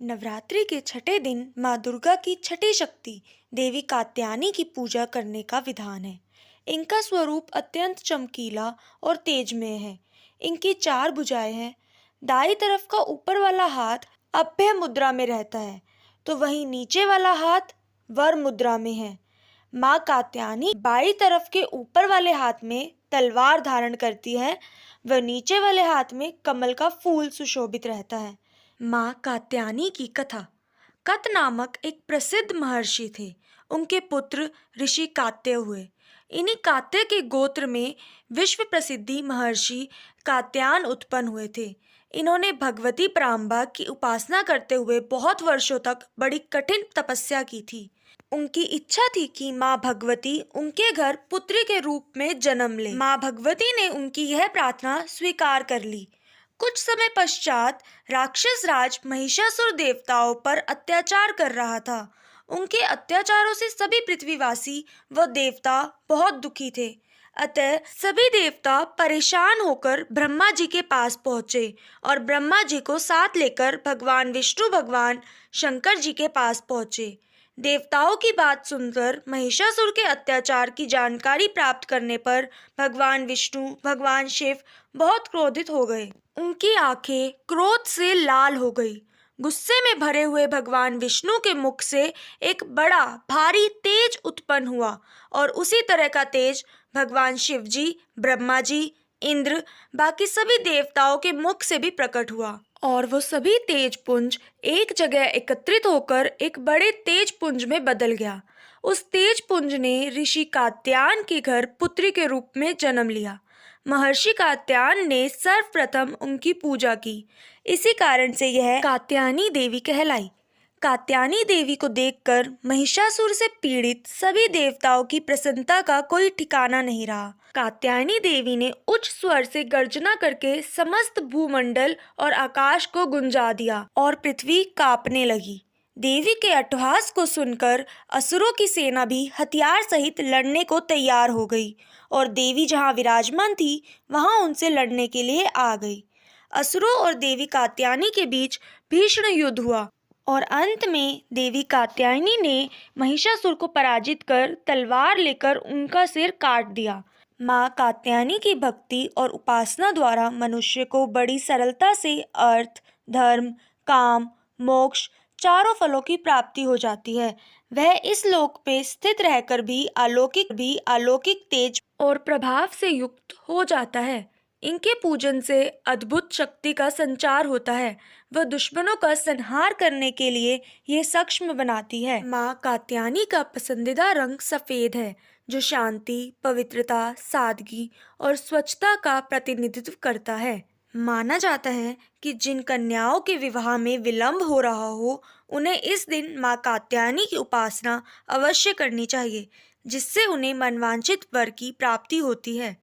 नवरात्रि के छठे दिन माँ दुर्गा की छठी शक्ति देवी कात्यायनी की पूजा करने का विधान है। इनका स्वरूप अत्यंत चमकीला और तेजमय है। इनकी चार भुजाएं हैं। दाई तरफ का ऊपर वाला हाथ अभय मुद्रा में रहता है, तो वहीं नीचे वाला हाथ वर मुद्रा में है। माँ कात्यायनी बाई तरफ के ऊपर वाले हाथ में तलवार धारण करती है, व नीचे वाले हाथ में कमल का फूल सुशोभित रहता है। माँ कात्यायनी की कथा। कत नामक एक प्रसिद्ध महर्षि थे। उनके पुत्र ऋषि कात्य हुए। इन्हीं कात्य के गोत्र में विश्व प्रसिद्धि महर्षि कात्यायन उत्पन्न हुए थे। इन्होंने भगवती पराम्बा की उपासना करते हुए बहुत वर्षों तक बड़ी कठिन तपस्या की थी। उनकी इच्छा थी कि माँ भगवती उनके घर पुत्री के रूप में जन्म ले। माँ भगवती ने उनकी यह प्रार्थना स्वीकार कर ली। कुछ समय पश्चात राक्षस राज महिषासुर देवताओं पर अत्याचार कर रहा था। उनके अत्याचारों से सभी पृथ्वीवासी व देवता बहुत दुखी थे। अतः सभी देवता परेशान होकर ब्रह्मा जी के पास पहुँचे और ब्रह्मा जी को साथ लेकर भगवान विष्णु भगवान शंकर जी के पास पहुँचे। देवताओं की बात सुनकर महिषासुर के अत्याचार की जानकारी प्राप्त करने पर भगवान विष्णु भगवान शिव बहुत क्रोधित हो गए। उनकी आंखें क्रोध से लाल हो गई। गुस्से में भरे हुए भगवान विष्णु के मुख से एक बड़ा भारी तेज उत्पन्न हुआ और उसी तरह का तेज भगवान शिव जी, ब्रह्मा जी, इंद्र, बाकी सभी देवताओं के मुख से भी प्रकट हुआ और वो सभी तेज पुंज एक जगह एकत्रित होकर एक बड़े तेज पुंज में बदल गया। उस तेज पुंज ने ऋषि कात्यायन के घर पुत्री के रूप में जन्म लिया। महर्षि कात्यायन ने सर्वप्रथम उनकी पूजा की। इसी कारण से यह कात्यायनी देवी कहलाई। कात्यायनी देवी को देखकर महिषासुर से पीड़ित सभी देवताओं की प्रसन्नता का कोई ठिकाना नहीं रहा। कात्यायनी देवी ने उच्च स्वर से गर्जना करके समस्त भूमंडल और आकाश को गुंजा दिया और पृथ्वी कांपने लगी। देवी के अट्टहास को सुनकर असुरों की सेना भी हथियार सहित लड़ने को तैयार हो गई और देवी जहाँ विराजमान थी वहाँ उनसे लड़ने के लिए आ गई। असुरों और देवी कात्यायनी के बीच भीषण युद्ध हुआ और अंत में देवी कात्यायनी ने महिषासुर को पराजित कर तलवार लेकर उनका सिर काट दिया। माँ कात्यायनी की भक्ति और उपासना द्वारा मनुष्य को बड़ी सरलता से अर्थ, धर्म, काम, मोक्ष चारों फलों की प्राप्ति हो जाती है। वह इस लोक में स्थित रहकर भी अलौकिक तेज और प्रभाव से युक्त हो जाता है। इनके पूजन से अद्भुत शक्ति का संचार होता है। वह दुश्मनों का संहार करने के लिए ये सक्षम बनाती है। माँ कात्यायनी का पसंदीदा रंग सफेद है, जो शांति, पवित्रता, सादगी और स्वच्छता का प्रतिनिधित्व करता है। माना जाता है कि जिन कन्याओं के विवाह में विलंब हो रहा हो, उन्हें इस दिन माँ कात्यायनी की उपासना अवश्य करनी चाहिए, जिससे उन्हें मनवांछित वर की प्राप्ति होती है।